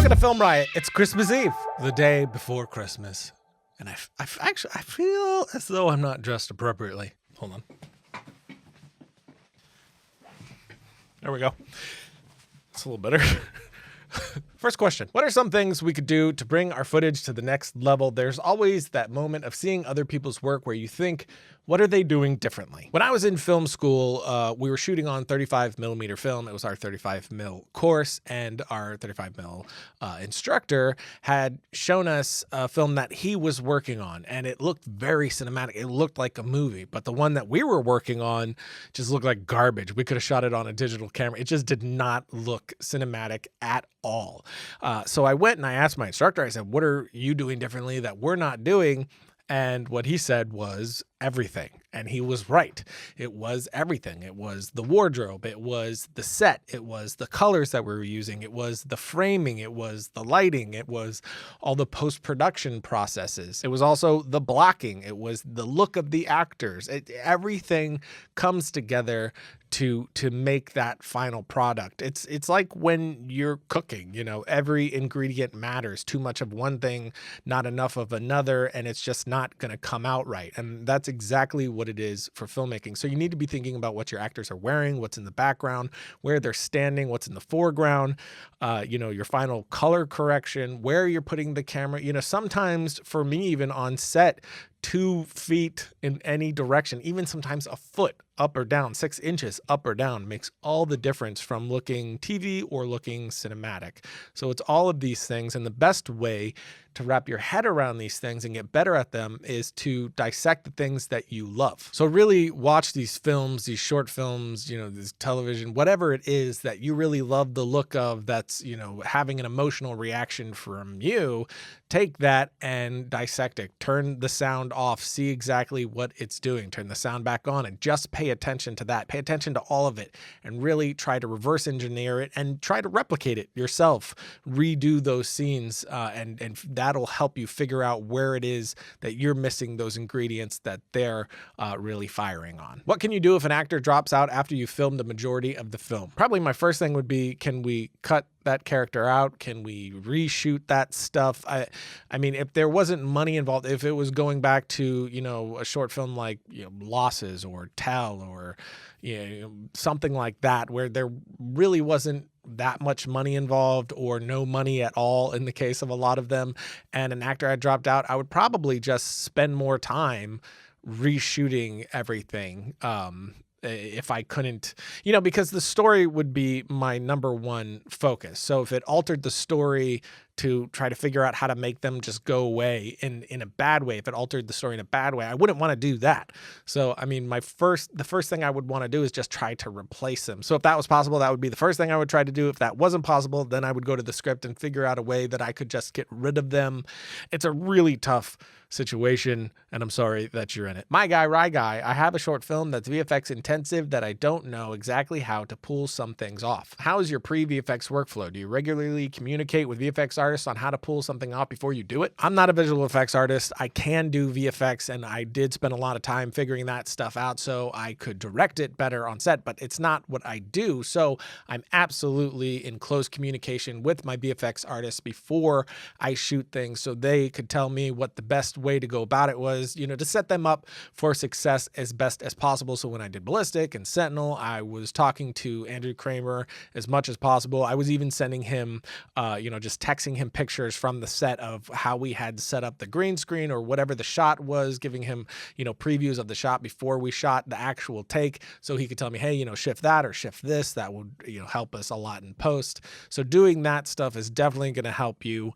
Welcome to Film Riot. It's Christmas Eve, the day before Christmas. And I feel as though I'm not dressed appropriately. Hold on. There we go. It's a little better. First question. What are some things we could do to bring our footage to the next level? There's always that moment of seeing other people's work where you think, what are they doing differently? When I was in film school, we were shooting on 35mm film. It was our 35mm course, and our 35mm instructor had shown us a film that he was working on, and it looked very cinematic. It looked like a movie, but the one that we were working on just looked like garbage. We could have shot it on a digital camera. It just did not look cinematic at all. So I went and I asked my instructor, I said, what are you doing differently that we're not doing? And what he said was everything. And he was right. It was everything. It was the wardrobe. It was the set. It was the colors that we were using. It was the framing. It was the lighting. It was all the post-production processes. It was also the blocking. It was the look of the actors. Everything comes together to make that final product. It's like when you're cooking, you know, every ingredient matters. Too much of one thing, not enough of another, and it's just not going to come out right. And that's exactly what it is for filmmaking. So you need to be thinking about what your actors are wearing, what's in the background, where they're standing, what's in the foreground, you know, your final color correction, where you're putting the camera. You know, sometimes for me, even on set, 2 feet in any direction, even sometimes a foot up or down, 6 inches up or down makes all the difference from looking TV or looking cinematic. So it's all of these things. And the best way to wrap your head around these things and get better at them is to dissect the things that you love. So really watch these films, these short films, you know, this television, whatever it is that you really love the look of, that's, you know, having an emotional reaction from you. Take that and dissect it. Turn the sound off, see exactly what it's doing. Turn the sound back on and just pay attention to that. Pay attention to all of it and really try to reverse engineer it and try to replicate it yourself. Redo those scenes and that'll help you figure out where it is that you're missing those ingredients that they're really firing on. What can you do if an actor drops out after you filmed the majority of the film? Probably my first thing would be, can we cut that character out? Can we reshoot that stuff? I mean, if there wasn't money involved, if it was going back to, you know, a short film like, you know, Losses or Tell or, you know, something like that, where there really wasn't that much money involved or no money at all in the case of a lot of them, and an actor had dropped out, I would probably just spend more time reshooting everything. If I couldn't, you know, because the story would be my number one focus. So if it altered the story to try to figure out how to make them just go away in a bad way, if it altered the story in a bad way, I wouldn't want to do that. So, I mean, the first thing I would want to do is just try to replace them. So if that was possible, that would be the first thing I would try to do. If that wasn't possible, then I would go to the script and figure out a way that I could just get rid of them. It's a really tough situation, and I'm sorry that you're in it. My guy, Rye Guy, I have a short film that's VFX intensive that I don't know exactly how to pull some things off. How is your pre-VFX workflow? Do you regularly communicate with VFX artists on how to pull something off before you do it? I'm not a visual effects artist. I can do VFX, and I did spend a lot of time figuring that stuff out so I could direct it better on set, but it's not what I do. So I'm absolutely in close communication with my VFX artists before I shoot things so they could tell me what the best way to go about it was, you know, to set them up for success as best as possible. So when I did Ballistic and Sentinel, I was talking to Andrew Kramer as much as possible. I was even sending him, you know, just texting him pictures from the set of how we had set up the green screen or whatever the shot was, giving him, you know, previews of the shot before we shot the actual take. So he could tell me, hey, you know, shift that or shift this. That would, you know, help us a lot in post. So doing that stuff is definitely going to help you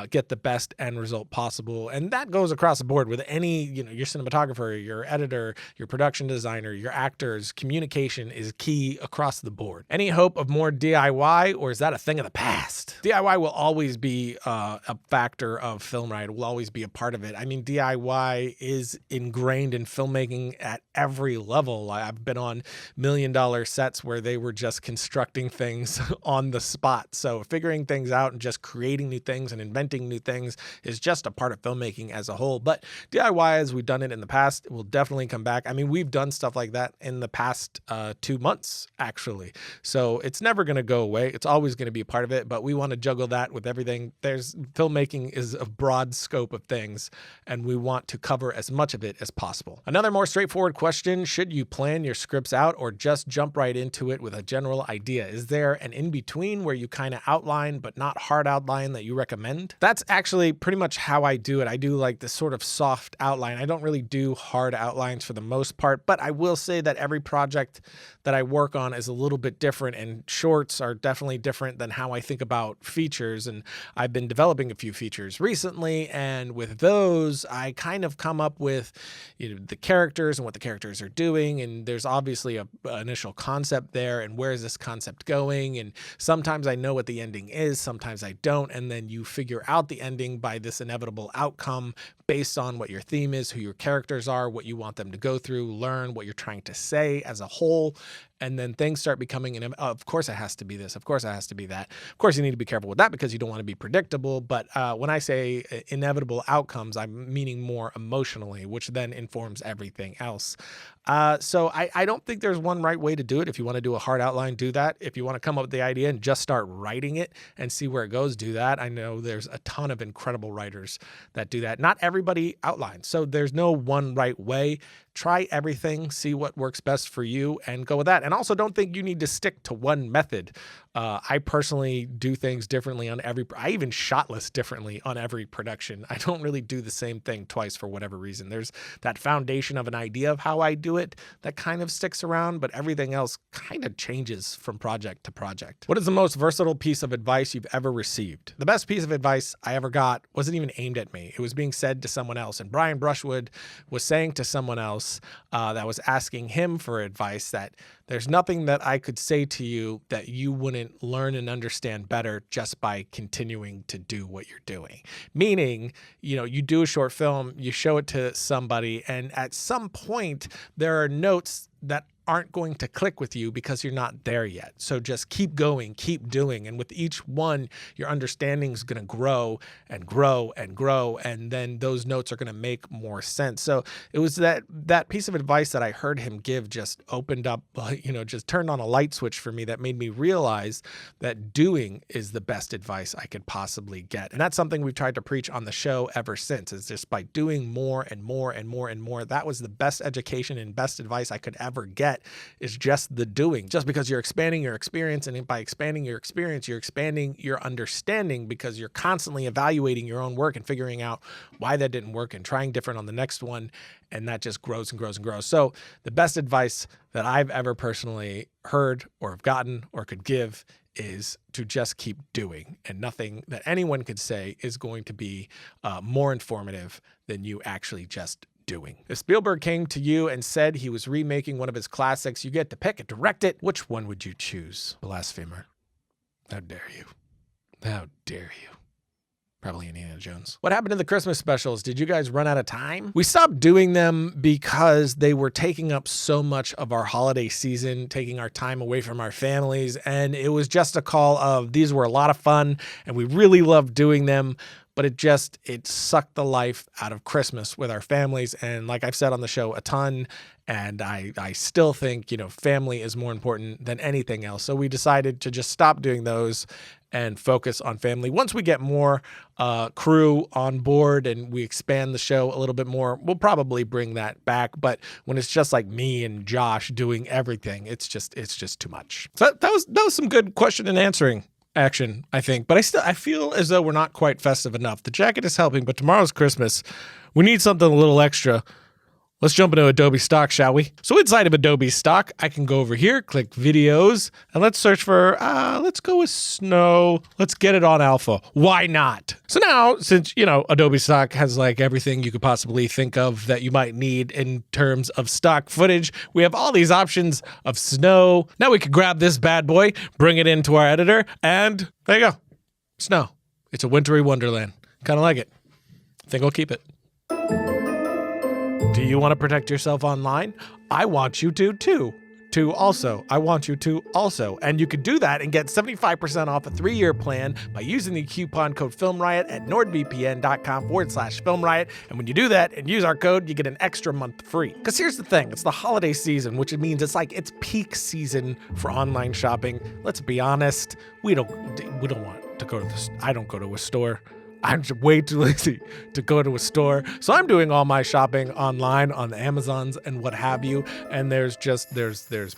get the best end result possible. And that goes across the board with any, you know, your cinematographer, your editor, your production designer, your actors. Communication is key across the board. Any hope of more DIY, or is that a thing of the past? DIY will always be a factor of film, right? It will always be a part of it. I mean, DIY is ingrained in filmmaking at every level. I've been on $1 million sets where they were just constructing things on the spot. So figuring things out and just creating new things and inventing new things is just a part of filmmaking as a whole. But DIY, as we've done it in the past, will definitely come back. I mean, we've done stuff like that in the past 2 months, actually. So it's never going to go away. It's always going to be a part of it, but we want to juggle that with everything everything. Filmmaking is a broad scope of things, and we want to cover as much of it as possible. Another more straightforward question: should you plan your scripts out or just jump right into it with a general idea? Is there an in-between where you kind of outline but not hard outline that you recommend? That's actually pretty much how I do it. I do like this sort of soft outline. I don't really do hard outlines for the most part, but I will say that every project that I work on is a little bit different, and shorts are definitely different than how I think about features. And I've been developing a few features recently, and with those, I kind of come up with, the characters and what the characters are doing. And there's obviously an initial concept there, and where is this concept going? And sometimes I know what the ending is, sometimes I don't. And then you figure out the ending by this inevitable outcome based on what your theme is, who your characters are, what you want them to go through, learn, what you're trying to say as a whole. And then things start becoming, of course it has to be this, of course it has to be that. Of course you need to be careful with that because you don't want to be predictable. But when I say inevitable outcomes, I'm meaning more emotionally, which then informs everything else. So I don't think there's one right way to do it. If you want to do a hard outline, do that. If you want to come up with the idea and just start writing it and see where it goes, do that. I know there's a ton of incredible writers that do that. Not everybody outlines, so there's no one right way. Try everything, see what works best for you, and go with that. And also don't think you need to stick to one method. I personally do things differently on I even shot list differently on every production. I don't really do the same thing twice for whatever reason. There's that foundation of an idea of how I do it that kind of sticks around, but everything else kind of changes from project to project. What is the most versatile piece of advice you've ever received? The best piece of advice I ever got wasn't even aimed at me. It was being said to someone else. And Brian Brushwood was saying to someone else that was asking him for advice that there's nothing that I could say to you that you wouldn't learn and understand better just by continuing to do what you're doing. Meaning, you do a short film, you show it to somebody, and at some point there are notes that aren't going to click with you because you're not there yet. So just keep going, keep doing. And with each one, your understanding is going to grow and grow and grow. And then those notes are going to make more sense. So it was that piece of advice that I heard him give just opened up, just turned on a light switch for me that made me realize that doing is the best advice I could possibly get. And that's something we've tried to preach on the show ever since, is just by doing more and more and more and more. That was the best education and best advice I could ever get, is just the doing. Just because you're expanding your experience, and by expanding your experience, you're expanding your understanding because you're constantly evaluating your own work and figuring out why that didn't work and trying different on the next one. And that just grows and grows and grows. So the best advice that I've ever personally heard or have gotten or could give is to just keep doing, and nothing that anyone could say is going to be more informative than you actually just doing. If Spielberg came to you and said he was remaking one of his classics, you get to pick and direct it, which one would you choose? Blasphemer. How dare you? How dare you? Probably Indiana Jones. What happened to the Christmas specials? Did you guys run out of time? We stopped doing them because they were taking up so much of our holiday season, taking our time away from our families. And it was just a call of, these were a lot of fun and we really loved doing them, but it sucked the life out of Christmas with our families. And like I've said on the show a ton, and I still think, family is more important than anything else. So we decided to just stop doing those and focus on family. Once we get more crew on board and we expand the show a little bit more, we'll probably bring that back. But when it's just like me and Josh doing everything, it's just too much. So that was some good question and answering action, I think. But I feel as though we're not quite festive enough. The jacket is helping, but tomorrow's Christmas. We need something a little extra. Let's jump into Adobe Stock, shall we? So inside of Adobe Stock, I can go over here, click videos, and let's search for, let's go with snow. Let's get it on alpha. Why not? So now, since, Adobe Stock has like everything you could possibly think of that you might need in terms of stock footage, we have all these options of snow. Now we could grab this bad boy, bring it into our editor, and there you go. Snow. It's a wintry wonderland. Kind of like it. I think I'll keep it. Do you want to protect yourself online? I want you to too. I want you to also. And you can do that and get 75% off a 3-year plan by using the coupon code FilmRiot at nordvpn.com/FilmRiot. And when you do that and use our code, you get an extra month free. Because here's the thing, it's the holiday season, which means it's peak season for online shopping. Let's be honest, we don't want to go to I don't go to a store. I'm just way too lazy to go to a store. So I'm doing all my shopping online on the Amazons and what have you. And there's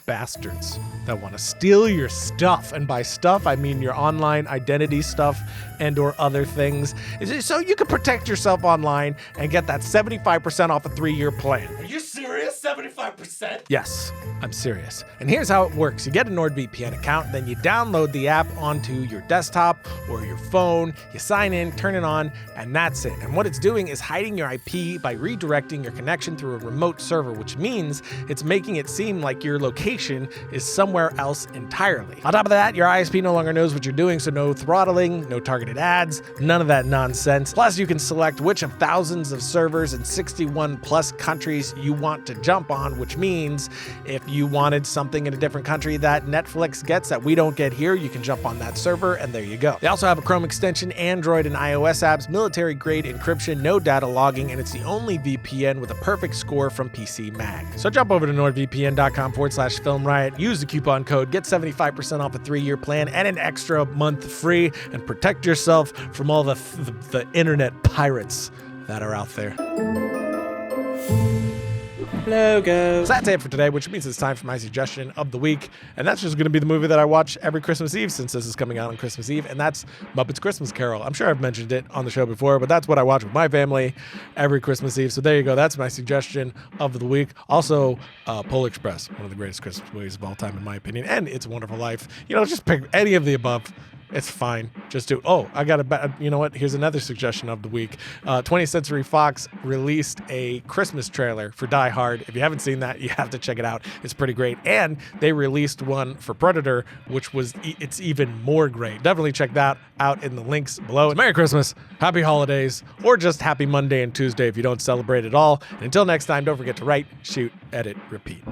bastards that want to steal your stuff. And by stuff, I mean your online identity stuff and or other things. So you can protect yourself online and get that 75% off a 3-year plan. Are you serious? 75%? Yes, I'm serious. And here's how it works. You get a NordVPN account, then you download the app onto your desktop or your phone. You sign in, turn it on, and that's it. And what it's doing is hiding your IP by redirecting your connection through a remote server, which means it's making it seem like your location is somewhere else entirely. On top of that, your ISP no longer knows what you're doing, so no throttling, no targeted ads, none of that nonsense. Plus, you can select which of thousands of servers in 61 plus countries you want to jump on, which means if you wanted something in a different country that Netflix gets that we don't get here, you can jump on that server, and there you go. They also have a Chrome extension, Android and iOS apps, military-grade encryption, no data logging, and it's the only VPN with a perfect score from PC Mag. So jump over to nordvpn.com/Film Riot, use the coupon code, get 75% off a 3-year plan and an extra month free, and protect yourself from all the internet pirates that are out there. Logo. So that's it for today, which means it's time for my suggestion of the week. And that's just going to be the movie that I watch every Christmas Eve since this is coming out on Christmas Eve. And that's Muppet's Christmas Carol. I'm sure I've mentioned it on the show before, but that's what I watch with my family every Christmas Eve. So there you go. That's my suggestion of the week. Also, Polar Express, one of the greatest Christmas movies of all time, in my opinion. And It's a Wonderful Life. Just pick any of the above. It's fine. Just do. Oh, I got you know what? Here's another suggestion of the week. 20th Century Fox released a Christmas trailer for Die Hard. If you haven't seen that, you have to check it out. It's pretty great. And they released one for Predator, which it's even more great. Definitely check that out in the links below. Merry Christmas, Happy Holidays, or just Happy Monday and Tuesday if you don't celebrate at all. And until next time, don't forget to write, shoot, edit, repeat.